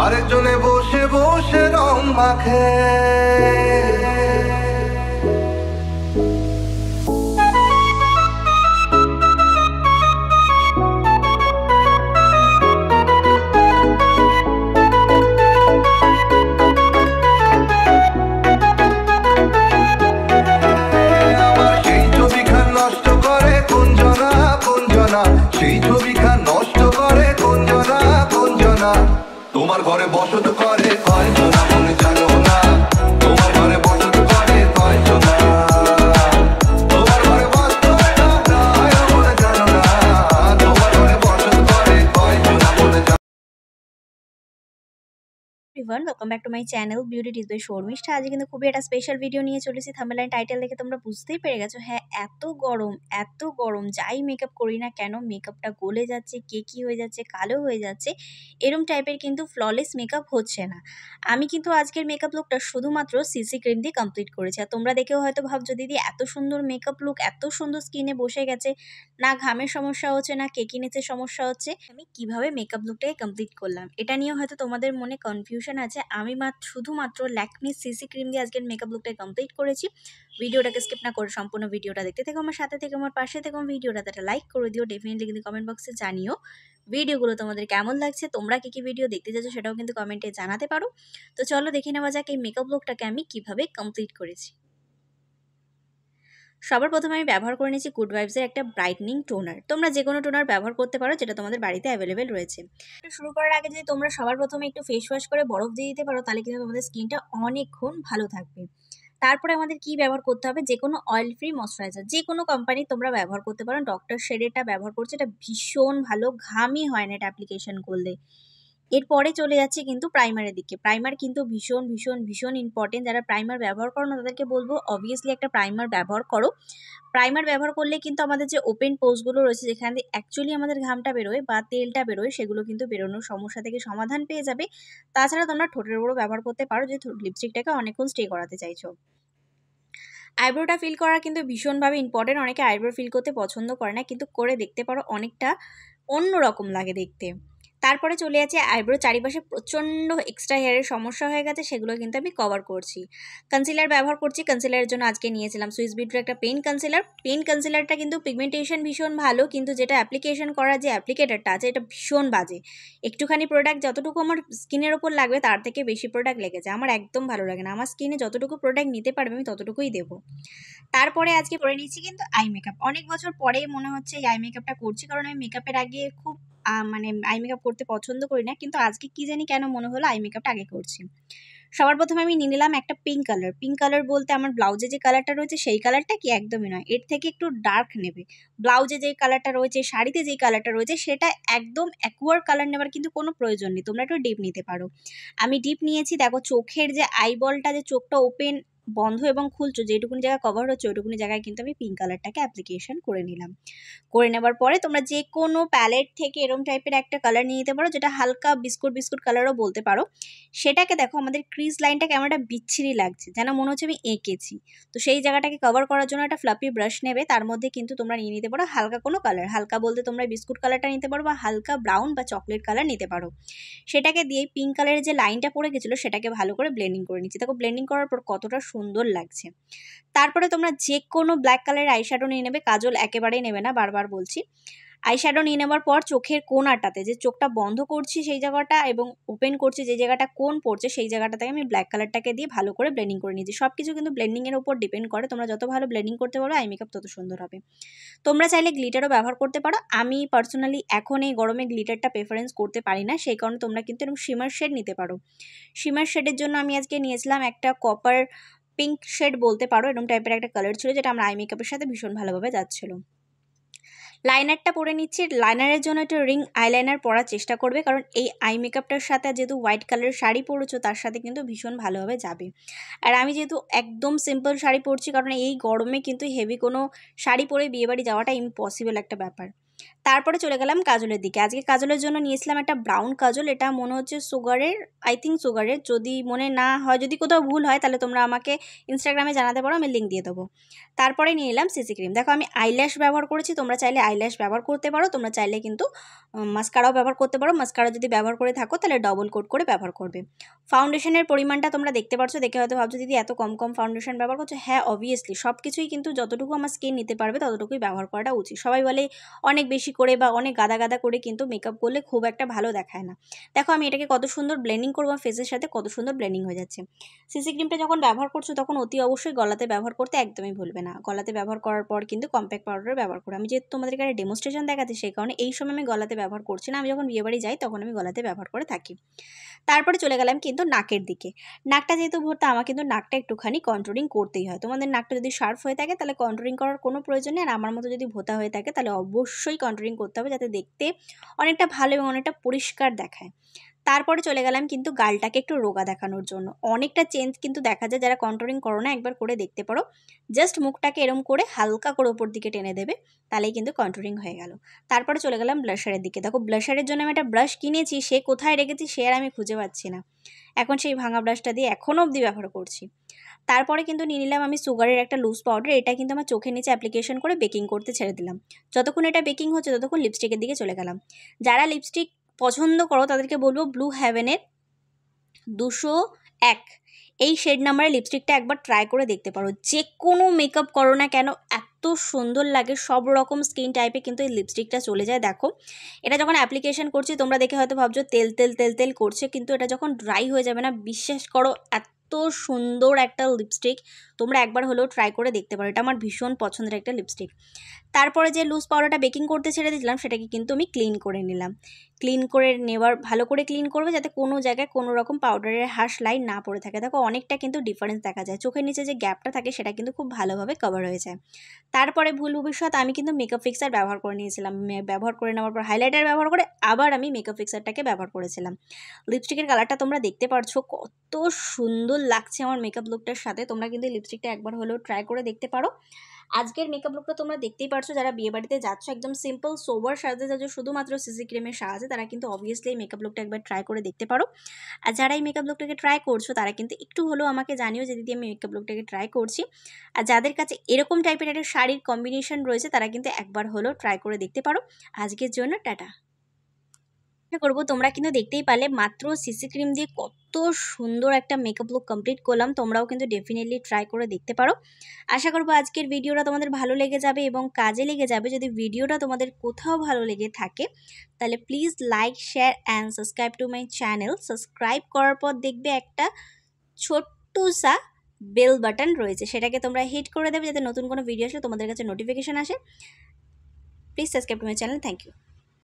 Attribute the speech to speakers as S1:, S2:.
S1: আরেকজনে বসে বসে রং মাখে। সেই ছবিখান নষ্ট করে কোনজনা কোনজনা। তোমার ঘরে বসত করে কয়জনা বলে জানো না। তোমার ঘরে বসত করে কয়জনা। তোমার ঘরে বসত বলে জানো না। তোমার ঘরে বসত করে কয়জনা বলে জানো।
S2: Everyone, welcome back to my channel beauty tips by Sharmishtha. আজ কিন্তু খুবই একটা স্পেশাল ভিডিও নিয়ে চলেছি। থাম্বনেল এন্ড টাইটেল দেখে তোমরা বুঝতেই পেরে গেছো, হ্যাঁ এত গরম যাই মেকআপ করি না কেন মেকআপটা গলে যাচ্ছে, কেকি হয়ে যাচ্ছে, কালো হয়ে যাচ্ছে, এরম টাইপের কিন্তু ফ্ললেস মেকআপ হচ্ছে না। আমি কিন্তু আজকের মেকআপ লুকটা শুধুমাত্র সিসি ক্রিম দিয়ে কমপ্লিট করেছি। আর তোমরা দেখেও হয়তো ভাবছো দিদি এত সুন্দর মেকআপ লুক, এত সুন্দর স্কিনে বসে গেছে, না ঘামের সমস্যা হচ্ছে না কেকিনেসের সমস্যা হচ্ছে, আমি কিভাবে মেকআপ লুকটাকে কমপ্লিট করলাম এটা নিয়ে হয়তো তোমাদের মনে কনফিউশন আছে। আমি শুধুমাত্র ল্যাকমি সিসি ক্রিম দিয়ে আজকের মেকআপ লুকটাকে কমপ্লিট করেছি। ভিডিওটাকে স্কিপ না করে সম্পূর্ণ ভিডিওটা দেখতে থেকো, আমার সাথে থেকে আমার পাশে থেকে ভিডিওটাতে একটা লাইক করে দিও। ডেফিনেটলি কিন্তু কমেন্ট বক্সে জানিও ভিডিওগুলো তোমাদের কেমন লাগছে, তোমরা কি ভিডিও দেখতে চাচ্ছ সেটাও কিন্তু কমেন্টে জানাতে পারো। তো চলো দেখে নেওয়া যাক এই মেকআপ লুকটাকে আমি কিভাবে কমপ্লিট করেছি। সবার প্রথমে আমি ব্যবহার করে নিয়েছি গুড ভাইবসের একটা ব্রাইটনিং টোনার। তোমরা যে কোনো টোনার ব্যবহার করতে পারো যেটা তোমাদের বাড়িতে অ্যাভেলেবেল রয়েছে। শুরু করার আগে যদি তোমরা সবার প্রথমে একটু ফেস ওয়াশ করে বরফ দিয়ে দিতে পারো তাহলে কিন্তু তোমাদের স্কিনটা অনেকক্ষণ ভালো থাকবে। তারপরে আমাদের কি ব্যবহার করতে হবে, যে কোনো অয়েল ফ্রি ময়শ্চারাইজার যে কোনো কোম্পানি তোমরা ব্যবহার করতে পারো। ডক্টর শেডেরটা ব্যবহার করছে, এটা ভীষণ ভালো, ঘামই হয় না এটা অ্যাপ্লিকেশন করলে। এরপরে চলে যাচ্ছে কিন্তু প্রাইমারের দিকে। প্রাইমার কিন্তু ভীষণ ভীষণ ভীষণ ইম্পর্টেন্ট। যারা প্রাইমার ব্যবহার করো না তাদেরকে বলবো অবভিয়াসলি একটা প্রাইমার ব্যবহার করো। প্রাইমার ব্যবহার করলে কিন্তু আমাদের যে ওপেন পোর্সগুলো রয়েছে যেখান দিয়ে অ্যাকচুয়ালি আমাদের ঘামটা বেরোয় বা তেলটা বেরোয় সেগুলো কিন্তু বেরোনোর সমস্যা থেকে সমাধান পেয়ে যাবে। তাছাড়া তোমরা ঠোঁটের উপরও ব্যবহার করতে পারো যে লিপস্টিকটাকে অনেকক্ষণ স্টে করাতে চাইছো। আইব্রোটা ফিল করা কিন্তু ভীষণভাবে ইম্পর্টেন্ট। অনেকে আইব্রো ফিল করতে পছন্দ করে না, কিন্তু করে দেখতে পারো, অনেকটা অন্যরকম লাগে দেখতে। তারপরে চলে যাচ্ছে আইব্রোর চারিপাশে প্রচণ্ড এক্সট্রা হেয়ারের সমস্যা হয়ে গেছে, সেগুলো কিন্তু আমি কভার করছি। কনসিলার ব্যবহার করছি। কনসিলারের জন্য আজকে নিয়েছিলাম সুইস বিউটির একটা পেন কনসিলার। পেন কনসিলারটা কিন্তু পিগমেন্টেশন ভীষণ ভালো, কিন্তু যেটা অ্যাপ্লিকেশন করা যে অ্যাপ্লিকেটারটা আছে এটা ভীষণ বাজে। একটুখানি প্রোডাক্ট যতটুকু আমার স্কিনের ওপর লাগবে তার থেকে বেশি প্রোডাক্ট লেগেছে, আমার একদম ভালো লাগে না। আমার স্কিনে যতটুকু প্রোডাক্ট নিতে পারবে আমি ততটুকুই দেবো। তারপরে আজকে করে নিচ্ছি কিন্তু আই মেকআপ। অনেক বছর পরে মনে হচ্ছে এই আই মেকআপটা করছি, কারণ আমি মেকআপের আগে খুব মানে আই মেকআপ করতে পছন্দ করি না, কিন্তু আজকে কি জানি কেন মনে হলো আই মেকআপটা আগে করছি। সবার প্রথমে আমি নিয়ে নিলাম একটা পিঙ্ক কালার। পিঙ্ক কালার বলতে আমার ব্লাউজে যে কালারটা রয়েছে সেই কালারটা কি, একদমই নয়, এর থেকে একটু ডার্ক নেবে। ব্লাউজে যে কালারটা রয়েছে, শাড়িতে যেই কালারটা রয়েছে সেটা একদম অ্যাকুয়ার কালার নেবার কিন্তু কোনো প্রয়োজন নেই, তোমরা একটু ডিপ নিতে পারো। আমি ডিপ নিয়েছি। দেখো চোখের যে আইবলটা, যে চোখটা ওপেন বন্ধ এবং খুলছো, যেটুকুনি জায়গা কভার হচ্ছে ওইটুকুনি জায়গায় কিন্তু আমি পিঙ্ক কালারটাকে অ্যাপ্লিকেশন করে নিলাম। করে নেবার পরে তোমরা যে কোনো প্যালেট থেকে এরম টাইপের একটা কালার নিয়ে নিতে পারো, যেটা হালকা বিস্কুট বিস্কুট কালারও বলতে পারো। সেটাকে দেখো আমাদের ক্রিজ লাইনটা কেমন একটা বিচ্ছিরি লাগছে, যেন মনে হচ্ছে আমি এঁকেছি। তো সেই জায়গাটাকে কভার করার জন্য একটা ফ্লাপি ব্রাশ নেবে, তার মধ্যে কিন্তু তোমরা নিয়ে নিতে পারো হালকা কোনো কালার। হালকা বলতে তোমরা বিস্কুট কালারটা নিতে পারো বা হালকা ব্রাউন বা চকলেট কালার নিতে পারো। সেটাকে দিয়ে পিঙ্ক কালারের যে লাইনটা পড়ে গেছিলো সেটাকে ভালো করে ব্লেন্ডিং করে নিচ্ছি। দেখো ব্লেন্ডিং করার পর কতটা সুন্দর লাগছে। তারপরে তোমরা যে কোনো ব্ল্যাক কালারের আইশ্যাডো নিয়ে নেবে, কাজল একেবারেই নেবে না, বারবার বলছি। আইশ্যাডো নিয়ে নেওয়ার পর চোখের কোণাটাতে, যে চোখটা বন্ধ করছি সেই জায়গাটা এবং ওপেন করছি যে জায়গাটা কোণ পড়ছে সেই জায়গাটাতে আমি ব্ল্যাক কালারটাকে দিয়ে ভালো করে ব্লেন্ডিং করে নিয়েছি। সব কিছু কিন্তু ব্লেন্ডিংয়ের উপর ডিপেন্ড করে, তোমরা যত ভালো ব্লেন্ডিং করতে পারবে আই মেকআপ তত সুন্দর হবে। তোমরা চাইলে গ্লিটারও ব্যবহার করতে পারো। আমি পার্সোনালি এখন এই গরমে গ্লিটারটা প্রেফারেন্স করতে পারি না, সেই কারণে তোমরা কিন্তু এরকম শিমার শেড নিতে পারো। শিমার শেডের জন্য আমি আজকে নিয়েছিলাম একটা কপার পিঙ্ক শেড বলতে পারো, এরকম টাইপের একটা কালার ছিল যেটা আমার আই মেকআপের সাথে ভীষণ ভালোভাবে যাচ্ছিল। লাইনারটা পরে নিচ্ছি। লাইনারের জন্য একটা রিং আইলাইনার পরার চেষ্টা করবে, কারণ এই আই মেকআপটার সাথে যেহেতু হোয়াইট কালারের শাড়ি পরেছো তার সাথে কিন্তু ভীষণ ভালোভাবে যাবে। আর আমি যেহেতু একদম সিম্পল শাড়ি পরছি, কারণ এই গরমে কিন্তু হেভি কোনো শাড়ি পরে বিয়েবাড়ি যাওয়াটা ইম্পসিবল একটা ব্যাপার। তারপরে চলে গেলাম কাজলের দিকে। আজকে কাজলের জন্য নিয়েছিলাম একটা ব্রাউন কাজল, এটা মনে হচ্ছে সুগারের, আই থিঙ্ক সুগারের, যদি মনে না হয়, যদি কোথাও ভুল হয় তাহলে তোমরা আমাকে ইনস্টাগ্রামে জানাতে পারো, আমি লিঙ্ক দিয়ে দেবো। তারপরে নিয়ে নিলাম সিসি ক্রিম। দেখো আমি আইল্যাশ ব্যবহার করেছি, তোমরা চাইলে আইল্যাশ ব্যবহার করতে পারো, তোমরা চাইলে কিন্তু মাস্কারাও ব্যবহার করতে পারো। মাস্কারা যদি ব্যবহার করে থাকো তাহলে ডবল কোট করে ব্যবহার করবে। ফাউন্ডেশনের পরিমাণটা তোমরা দেখতে পারছো, দেখে হয়তো ভাবছো দিদি এত কম কম ফাউন্ডেশন ব্যবহার করছো। হ্যাঁ, অবভিয়াসলি সব কিছুই কিন্তু যতটুকু আমার স্কিন নিতে পারবে ততটুকুই ব্যবহার করাটা উচিত। সবাই বলে অনেক বেশি করে বা অনেক গাদা গাদা করে কিন্তু মেকআপ করলে খুব একটা ভালো দেখায় না। দেখো আমি এটাকে কত সুন্দর ব্লেন্ডিং করবো, ফেসের সাথে কত সুন্দর ব্লেন্ডিং হয়ে যাচ্ছে। সিসি ক্রিমটা যখন ব্যবহার করছো তখন অতি অবশ্যই গলাতে ব্যবহার করতে একদমই ভুলবে না। গলাতে ব্যবহার করার পর কিন্তু কম্প্যাক্ট পাউডার ব্যবহার করো। আমি যেহেতু তোমাদেরকে একটা ডেমনস্ট্রেশন দেখাচ্ছি সেই কারণে এই সময় আমি গলাতে ব্যবহার করছি না, আমি যখন বিয়েবাড়ি যাই তখন আমি গলাতে ব্যবহার করে থাকি। তারপরে চলে গেলাম কিন্তু নাকের দিকে। নাকটা যেহেতু ভর্তা, আমার কিন্তু নাকটা একটুখানি কন্ট্রোলিং করতেই হয়। তোমাদের নাকটা যদি শার্প হয়ে থাকে তাহলে কন্ট্রোলিং করার কোনো প্রয়োজন নেই, আর আমার মতো যদি ভোতা হয়ে থাকে তাহলে অবশ্যই কন্ট্রোলিং করতে হবে, যাতে দেখতে অনেকটা ভালো এবং অনেকটা পরিষ্কার দেখায়। তারপরে চলে গেলাম কিন্তু গালটাকে একটু রোগা দেখানোর জন্য। অনেকটা চেঞ্জ কিন্তু দেখা যায়, যারা কন্ট্রোলিং করো না একবার করে দেখতে পারো। জাস্ট মুখটাকে এরম করে হালকা করে ওপর দিকে টেনে দেবে, তাহলেই কিন্তু কন্ট্রোলিং হয়ে গেল। তারপরে চলে গেলাম ব্লাশারের দিকে। দেখো ব্লাশারের জন্য আমি একটা ব্রাশ কিনেছি, সে কোথায় রেখেছি সে আর আমি খুঁজে পাচ্ছি না। এখন সেই ভাঙা ব্রাশটা দিয়ে এখনও অবধি ব্যবহার করছি। তারপরে কিন্তু নিয়ে নিলাম আমি সুগারের একটা লুজ পাউডার, এটা কিন্তু আমার চোখের নিচে অ্যাপ্লিকেশন করে বেকিং করতে ছেড়ে দিলাম। যতক্ষণ এটা বেকিং হচ্ছে ততক্ষণ লিপস্টিকের দিকে চলে গেলাম। যারা লিপস্টিক পছন্দ করো তাদেরকে বলবো ব্লু হেভেনের 201 এই শেড নাম্বারের লিপস্টিকটা একবার ট্রাই করে দেখতে পারো। যে কোনো মেকআপ করো না কেন এত সুন্দর লাগে, সব রকম স্কিন টাইপে কিন্তু এই লিপস্টিকটা চলে যায়। দেখো এটা যখন অ্যাপ্লিকেশন করছি তোমরা দেখে হয়তো ভাবছো তেল তেল তেল তেল করছে, কিন্তু এটা যখন ড্রাই হয়ে যাবে না, বিশ্বাস করো এত সুন্দর একটা লিপস্টিক, তোমরা একবার হলেও ট্রাই করে দেখতে পারো। এটা আমার ভীষণ পছন্দের একটা লিপস্টিক। তারপরে যে লুজ পাউডারটা বেকিং করতে ছেড়ে দিয়েছিলাম সেটাকে কিন্তু আমি ক্লিন করে নিলাম। ক্লিন করে নেওয়ার, ভালো করে ক্লিন করবে যাতে কোনো জায়গায় কোনো রকম পাউডারের হার্শ লাইন না পড়ে থাকে। দেখো অনেকটা কিন্তু ডিফারেন্স দেখা যায়, চোখের নিচে যে গ্যাপটা থাকে সেটা কিন্তু খুব ভালোভাবে কভার হয়ে যায়। তারপরে ভুল ভবিষ্যৎ আমি কিন্তু মেকআপ ফিক্সার ব্যবহার করে নিয়েছিলাম। ব্যবহার করে নেওয়ার পর হাইলাইটার ব্যবহার করে আবার আমি মেকআপ ফিক্সারটাকে ব্যবহার করেছিলাম। লিপস্টিকের কালারটা তোমরা দেখতে পারছো কত সুন্দর লাগছে আমার মেকআপ লুকটার সাথে। তোমরা কিন্তু লিপস্টিকটা একবার হলেও ট্রাই করে দেখতে পারো। আজকের মেকআপ লুকটা তোমরা দেখতেই পারছো, যারা বিয়েবাড়িতে যাচ্ছ একদম সিম্পল সোবার সাজতে যাচ্ছ শুধুমাত্র সিসি ক্রিমের সাহায্যে, তারা কিন্তু অবভিয়াসলি এই মেকআপ লুকটা একবার ট্রাই করে দেখতে পারো। আর যারা এই মেকআপ লুকটাকে ট্রাই করছো তারা কিন্তু একটু হলেও আমাকে জানিও যে দিদি আমি মেকআপ লুকটাকে ট্রাই করছি। আর যাদের কাছে এরকম টাইপের একটা শাড়ির কম্বিনেশন রয়েছে তারা কিন্তু একবার হলেও ট্রাই করে দেখতে পারো। আজকের জন্য টাটা। করবো তোমরা কিন্তু দেখতেই পারলে মাত্র সিসি ক্রিম দিয়ে কত সুন্দর একটা মেকআপ লুক কমপ্লিট করলাম। তোমরাও কিন্তু ডেফিনেটলি ট্রাই করে দেখতে পারো। আশা করবো আজকের ভিডিওটা তোমাদের ভালো লেগে যাবে এবং কাজে লেগে যাবে। যদি ভিডিওটা তোমাদের কোথাও ভালো লেগে থাকে তাহলে please like share and subscribe to my channel. Subscribe করার পর দেখবে একটা ছোট্ট সা বেল বাটন রয়েছে, সেটাকে তোমরা হিট করে দেবে যাতে নতুন কোনো ভিডিও আসলে তোমাদের কাছে নোটিফিকেশন আসে। Please subscribe to my channel. Thank you.